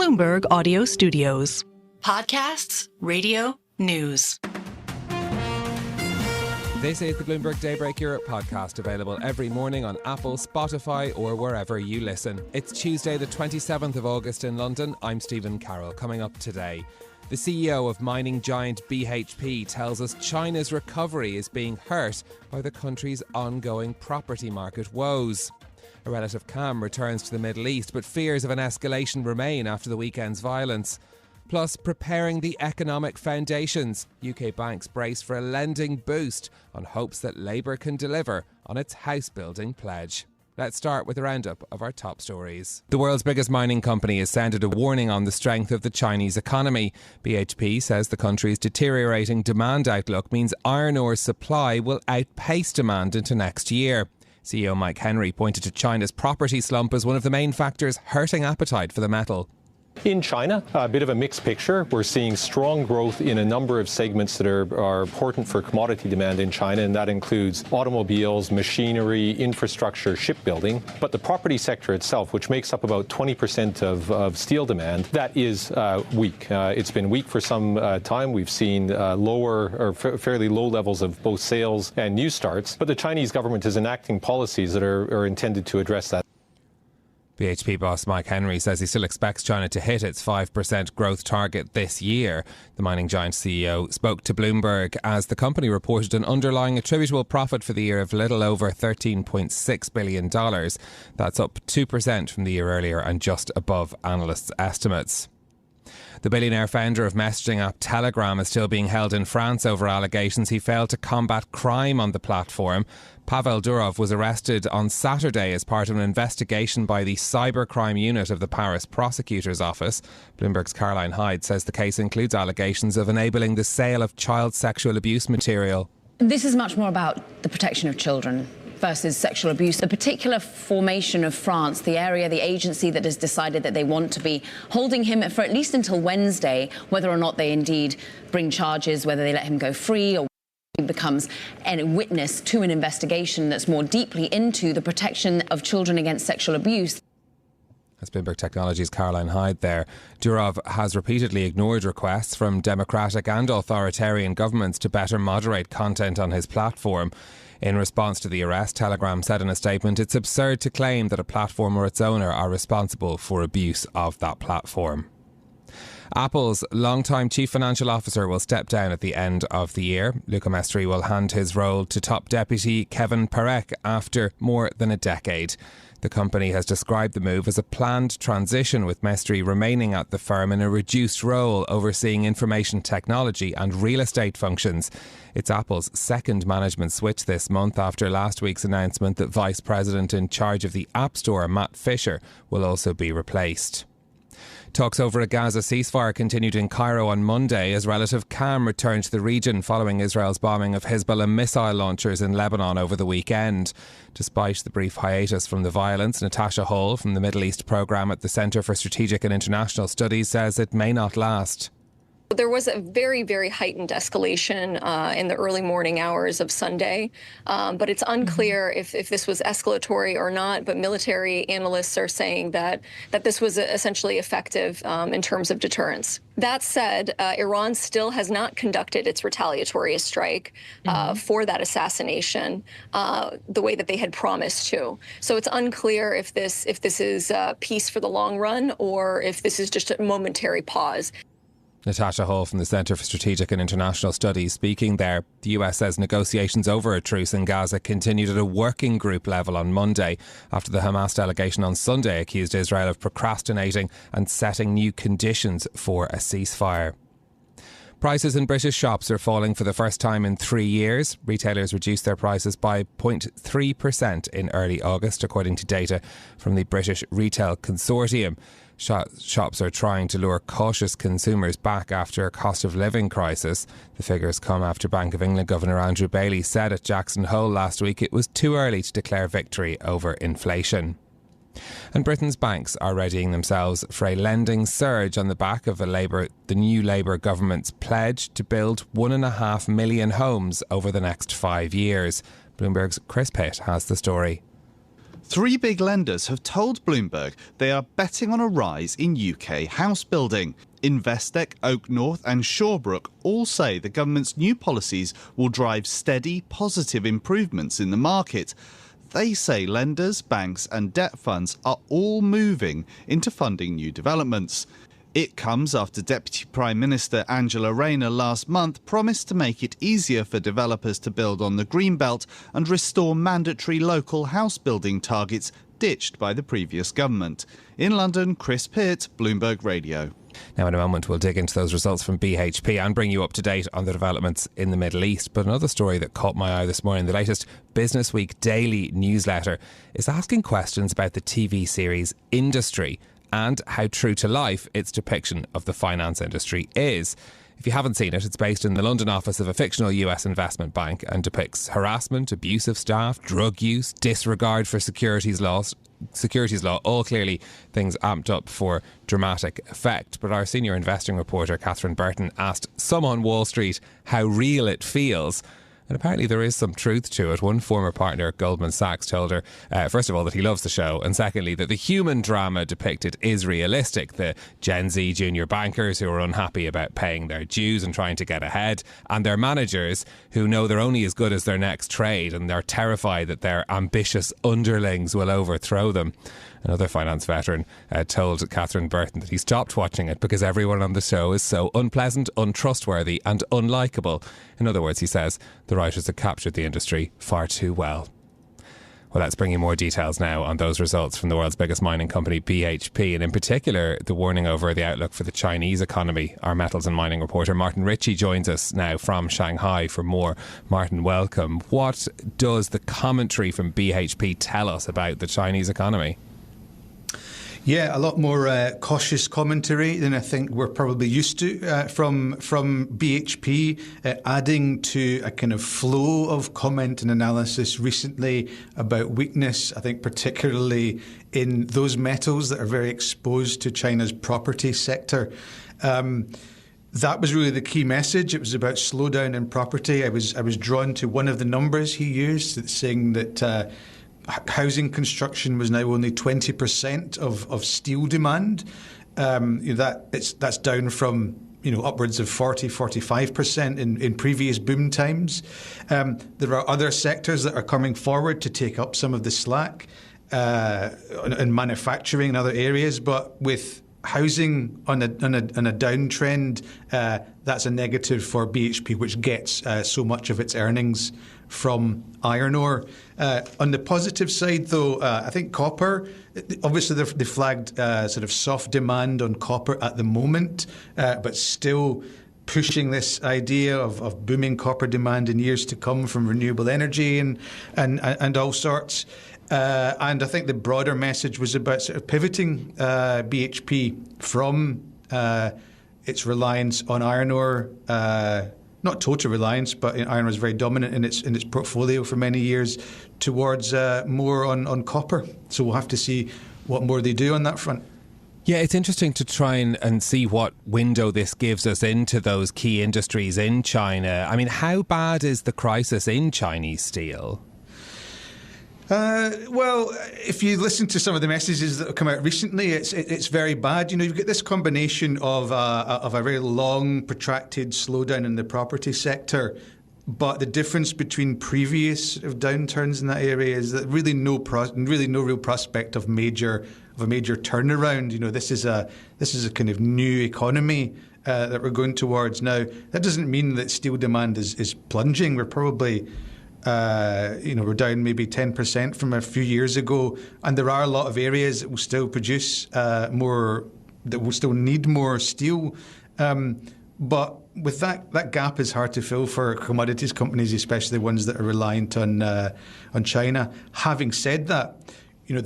Bloomberg Audio Studios. Podcasts, radio, news. This is the Bloomberg Daybreak Europe podcast, available every morning on Apple, Spotify or wherever you listen. It's Tuesday the 27th of August in London. I'm Stephen Carroll. Coming up today, the CEO of mining giant BHP tells us China's recovery is being hurt by the country's ongoing property market woes. A relative calm returns to the Middle East, but fears of an escalation remain after the weekend's violence. Plus, preparing the economic foundations. UK banks brace for a lending boost on hopes that Labour can deliver on its house-building pledge. Let's start with a roundup of our top stories. The world's biggest mining company has sounded a warning on the strength of the Chinese economy. BHP says the country's deteriorating demand outlook means iron ore supply will outpace demand into next year. CEO Mike Henry pointed to China's property slump as one of the main factors hurting appetite for the metal. In China, a bit of a mixed picture. We're seeing strong growth in a number of segments that are important for commodity demand in China, and that includes automobiles, machinery, infrastructure, shipbuilding. But the property sector itself, which makes up about 20% of steel demand, that is weak. It's been weak for some time. We've seen fairly low levels of both sales and new starts. But the Chinese government is enacting policies that are intended to address that. BHP boss Mike Henry says he still expects China to hit its 5% growth target this year. The mining giant CEO spoke to Bloomberg as the company reported an underlying attributable profit for the year of little over $13.6 billion. That's up 2% from the year earlier and just above analysts' estimates. The billionaire founder of messaging app Telegram is still being held in France over allegations he failed to combat crime on the platform. Pavel Durov was arrested on Saturday as part of an investigation by the cybercrime unit of the Paris prosecutor's office. Bloomberg's Caroline Hyde says the case includes allegations of enabling the sale of child sexual abuse material. This is much more about the protection of children versus sexual abuse. The particular formation of France, the agency that has decided that they want to be holding him for at least until Wednesday, whether or not they indeed bring charges, whether they let him go free or he becomes a witness to an investigation that's more deeply into the protection of children against sexual abuse. That's Bloomberg Technology's Caroline Hyde there. Durov has repeatedly ignored requests from democratic and authoritarian governments to better moderate content on his platform. In response to the arrest, Telegram said in a statement, it's absurd to claim that a platform or its owner are responsible for abuse of that platform. Apple's longtime chief financial officer will step down at the end of the year. Luca Maestri will hand his role to top deputy Kevan Parekh after more than a decade. The company has described the move as a planned transition, with Maestri remaining at the firm in a reduced role overseeing information technology and real estate functions. It's Apple's second management switch this month after last week's announcement that Vice President in charge of the App Store, Matt Fisher, will also be replaced. Talks over a Gaza ceasefire continued in Cairo on Monday as relative calm returned to the region following Israel's bombing of Hezbollah missile launchers in Lebanon over the weekend. Despite the brief hiatus from the violence, Natasha Hall from the Middle East programme at the Centre for Strategic and International Studies says it may not last. There was a very, very heightened escalation in the early morning hours of Sunday, but it's unclear if this was escalatory or not. But military analysts are saying that this was essentially effective in terms of deterrence. That said, Iran still has not conducted its retaliatory strike for that assassination the way that they had promised to. So it's unclear if this is peace for the long run or if this is just a momentary pause. Natasha Hall from the Centre for Strategic and International Studies speaking there. The US says negotiations over a truce in Gaza continued at a working group level on Monday after the Hamas delegation on Sunday accused Israel of procrastinating and setting new conditions for a ceasefire. Prices in British shops are falling for the first time in 3 years. Retailers reduced their prices by 0.3% in early August, according to data from the British Retail Consortium. Shops are trying to lure cautious consumers back after a cost of living crisis. The figures come after Bank of England Governor Andrew Bailey said at Jackson Hole last week it was too early to declare victory over inflation. And Britain's banks are readying themselves for a lending surge on the back of the new Labour government's pledge to build 1.5 million homes over the next 5 years. Bloomberg's Chris Pitt has the story. Three big lenders have told Bloomberg they are betting on a rise in UK house building. Investec, Oak North and Shawbrook all say the government's new policies will drive steady, positive improvements in the market. They say lenders, banks and debt funds are all moving into funding new developments. It comes after Deputy Prime Minister Angela Rayner last month promised to make it easier for developers to build on the Greenbelt and restore mandatory local house building targets ditched by the previous government. In London, Chris Pitt, Bloomberg Radio. Now, in a moment, we'll dig into those results from BHP and bring you up to date on the developments in the Middle East. But another story that caught my eye this morning, the latest Business Week daily newsletter, is asking questions about the TV series Industry and how true to life its depiction of the finance industry is. If you haven't seen it, it's based in the London office of a fictional US investment bank and depicts harassment, abuse of staff, drug use, disregard for securities law, all clearly things amped up for dramatic effect. But our senior investing reporter, Catherine Burton, asked some on Wall Street how real it feels. And apparently there is some truth to it. One former partner at Goldman Sachs told her, first of all, that he loves the show, and secondly, that the human drama depicted is realistic. The Gen Z junior bankers who are unhappy about paying their dues and trying to get ahead, and their managers who know they're only as good as their next trade and they're terrified that their ambitious underlings will overthrow them. Another finance veteran told Catherine Burton that he stopped watching it because everyone on the show is so unpleasant, untrustworthy and unlikable. In other words, he says, the writers have captured the industry far too well. Well, let's bring you more details now on those results from the world's biggest mining company, BHP, and in particular, the warning over the outlook for the Chinese economy. Our metals and mining reporter, Martin Ritchie, joins us now from Shanghai for more. Martin, welcome. What does the commentary from BHP tell us about the Chinese economy? Yeah, a lot more cautious commentary than I think we're probably used to from BHP, adding to a kind of flow of comment and analysis recently about weakness, I think particularly in those metals that are very exposed to China's property sector. That was really the key message. It was about slowdown in property. I was drawn to one of the numbers he used, saying that housing construction was now only 20% of steel demand. That's down from upwards of 45% in previous boom times. There are other sectors that are coming forward to take up some of the slack in manufacturing and other areas, but with housing on a downtrend, that's a negative for BHP, which gets so much of its earnings from iron ore. On the positive side, though, I think copper, obviously they flagged sort of soft demand on copper at the moment, but still pushing this idea of booming copper demand in years to come from renewable energy and all sorts. And I think the broader message was about sort of pivoting BHP from its reliance on iron ore, not total reliance, but iron ore is very dominant in its portfolio for many years, towards more on copper. So we'll have to see what more they do on that front. Yeah, it's interesting to try and see what window this gives us into those key industries in China. I mean, how bad is the crisis in Chinese steel? Well, if you listen to some of the messages that have come out recently, it's very bad. You've got this combination of a very long, protracted slowdown in the property sector, but the difference between previous downturns in that area is that really no real prospect of a major turnaround. This is a kind of new economy that we're going towards now. That doesn't mean that steel demand is plunging. We're probably we're down maybe 10% from a few years ago, and there are a lot of areas that will still produce more, that will still need more steel. But with that gap is hard to fill for commodities companies, especially ones that are reliant on China. Having said that, the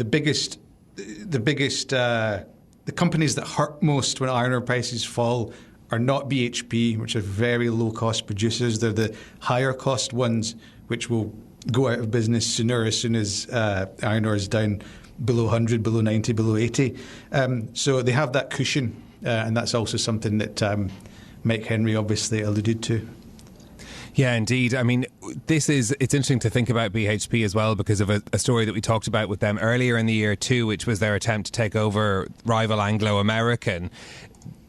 companies that hurt most when iron ore prices fall are not BHP, which are very low cost producers. They're the higher cost ones, which will go out of business sooner as soon as iron ore is down below 100, below 90, below 80. So they have that cushion, and that's also something that Mike Henry obviously alluded to. Yeah, indeed. I mean, it's interesting to think about BHP as well because of a story that we talked about with them earlier in the year too, which was their attempt to take over rival Anglo-American.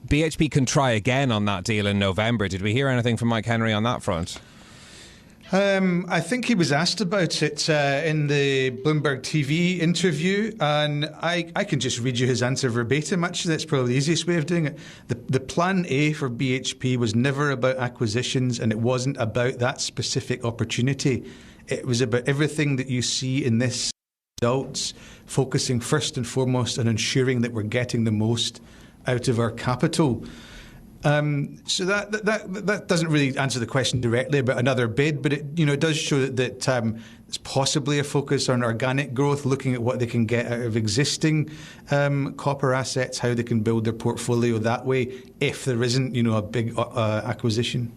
BHP can try again on that deal in November. Did we hear anything from Mike Henry on that front? I think he was asked about it in the Bloomberg TV interview, and I can just read you his answer verbatim. Actually, that's probably the easiest way of doing it. The plan A for BHP was never about acquisitions, and it wasn't about that specific opportunity. It was about everything that you see in this results, focusing first and foremost on ensuring that we're getting the most out of our capital. So that doesn't really answer the question directly about another bid, but it does show that it's possibly a focus on organic growth, looking at what they can get out of existing copper assets, how they can build their portfolio that way, if there isn't a big acquisition.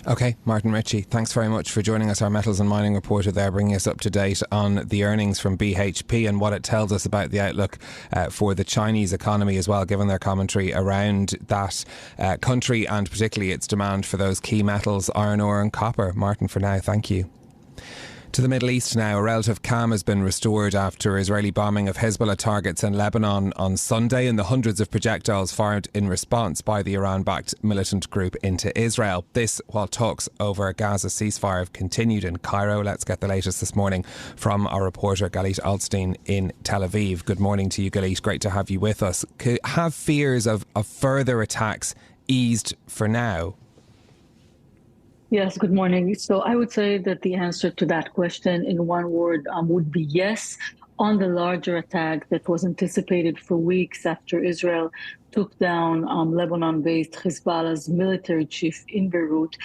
OK, Martin Ritchie, thanks very much for joining us, our metals and mining reporter there, bringing us up to date on the earnings from BHP and what it tells us about the outlook for the Chinese economy as well, given their commentary around that country and particularly its demand for those key metals, iron ore and copper. Martin, for now, thank you. To the Middle East now, a relative calm has been restored after Israeli bombing of Hezbollah targets in Lebanon on Sunday and the hundreds of projectiles fired in response by the Iran-backed militant group into Israel. This while talks over a Gaza ceasefire have continued in Cairo. Let's get the latest this morning from our reporter Galit Altstein in Tel Aviv. Good morning to you, Galit. Great to have you with us. Have fears of further attacks eased for now? Yes, good morning. So I would say that the answer to that question in one word would be yes. On the larger attack that was anticipated for weeks after Israel took down Lebanon-based Hezbollah's military chief in Beirut.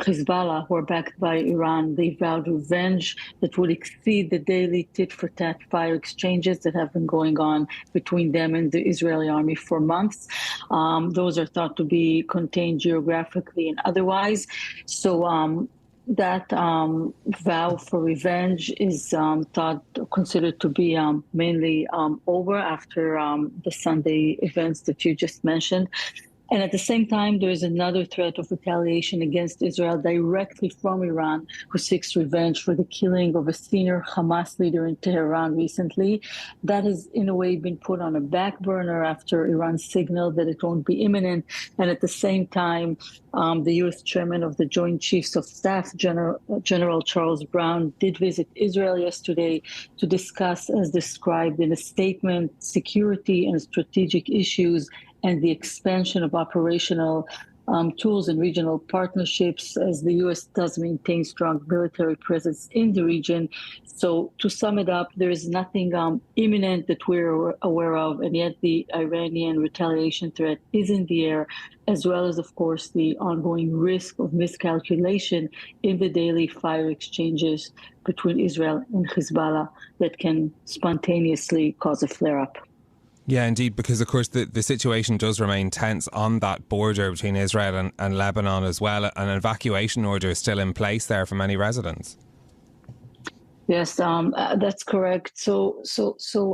Hezbollah, who are backed by Iran, they vowed revenge that would exceed the daily tit-for-tat fire exchanges that have been going on between them and the Israeli army for months. Those are thought to be contained geographically and otherwise. So that vow for revenge is considered to be mainly over after the Sunday events that you just mentioned. And at the same time, there is another threat of retaliation against Israel directly from Iran, who seeks revenge for the killing of a senior Hamas leader in Tehran recently. That has, in a way, been put on a back burner after Iran signaled that it won't be imminent. And at the same time, the U.S. chairman of the Joint Chiefs of Staff, General Charles Brown, did visit Israel yesterday to discuss, as described in a statement, security and strategic issues and the expansion of operational tools and regional partnerships, as the U.S. does maintain strong military presence in the region. So to sum it up, there is nothing imminent that we're aware of, and yet the Iranian retaliation threat is in the air, as well as, of course, the ongoing risk of miscalculation in the daily fire exchanges between Israel and Hezbollah that can spontaneously cause a flare-up. Yeah, indeed, because of course the situation does remain tense on that border between Israel and Lebanon as well. An evacuation order is still in place there for many residents. Yes, that's correct. So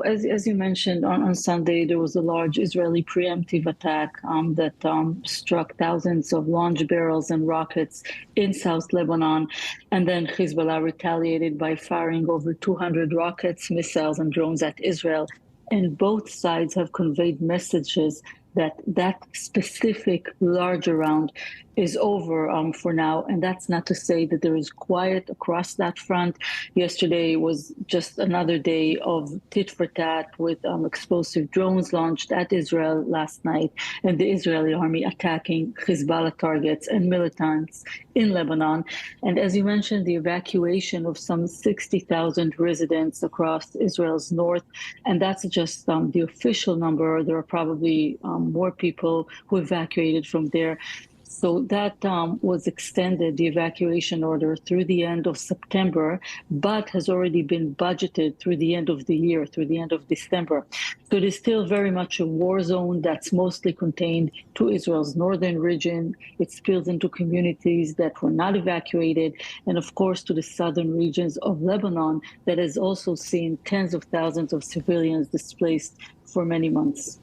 as you mentioned, on Sunday, there was a large Israeli preemptive attack that struck thousands of launch barrels and rockets in South Lebanon. And then Hezbollah retaliated by firing over 200 rockets, missiles, and drones at Israel. And both sides have conveyed messages that specific larger round is over for now. And that's not to say that there is quiet across that front. Yesterday was just another day of tit for tat with explosive drones launched at Israel last night, and the Israeli army attacking Hezbollah targets and militants in Lebanon. And as you mentioned, the evacuation of some 60,000 residents across Israel's north. And that's just the official number. There are probably more people who evacuated from there. So that was extended, the evacuation order, through the end of September, but has already been budgeted through the end of the year, through the end of December. So it is still very much a war zone that's mostly contained to Israel's northern region. It spills into communities that were not evacuated, and of course to the southern regions of Lebanon that has also seen tens of thousands of civilians displaced for many months.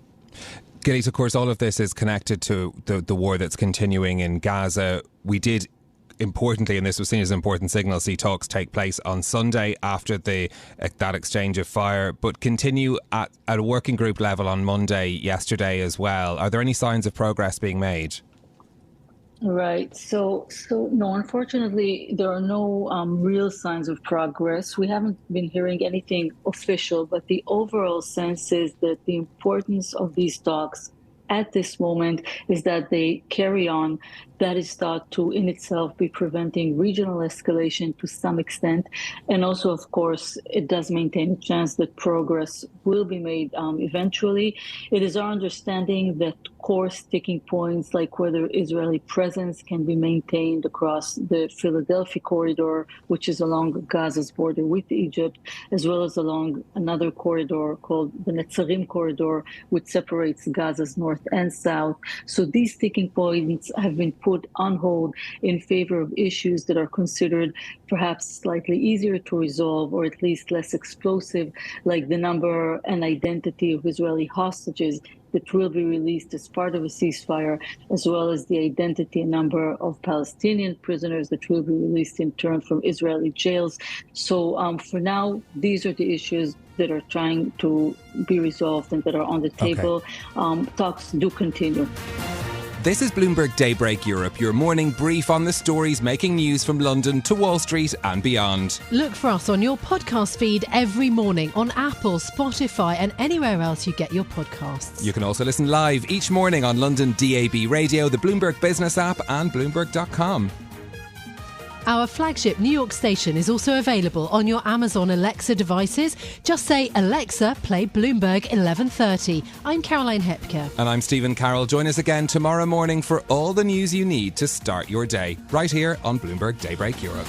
Galit, of course, all of this is connected to the war that's continuing in Gaza. We did importantly, and this was seen as an important signal, see talks take place on Sunday after that exchange of fire, but continue at a working group level on Monday yesterday as well. Are there any signs of progress being made? Right. So no, unfortunately, there are no real signs of progress. We haven't been hearing anything official, but the overall sense is that the importance of these talks at this moment is that they carry on. That is thought to in itself be preventing regional escalation to some extent. And also, of course, it does maintain a chance that progress will be made eventually. It is our understanding that core sticking points, like whether Israeli presence can be maintained across the Philadelphia corridor, which is along Gaza's border with Egypt, as well as along another corridor called the Netzarim corridor, which separates Gaza's north and south. So these sticking points have been put on hold in favor of issues that are considered perhaps slightly easier to resolve, or at least less explosive, like the number and identity of Israeli hostages that will be released as part of a ceasefire, as well as the identity and number of Palestinian prisoners that will be released in turn from Israeli jails. So for now, these are the issues that are trying to be resolved and that are on the table. Okay. Talks do continue. This is Bloomberg Daybreak Europe, your morning brief on the stories making news from London to Wall Street and beyond. Look for us on your podcast feed every morning on Apple, Spotify and anywhere else you get your podcasts. You can also listen live each morning on London DAB Radio, the Bloomberg Business app and Bloomberg.com. Our flagship New York station is also available on your Amazon Alexa devices. Just say, Alexa, play Bloomberg 1130. I'm Caroline Hepker. And I'm Stephen Carroll. Join us again tomorrow morning for all the news you need to start your day, right here on Bloomberg Daybreak Europe.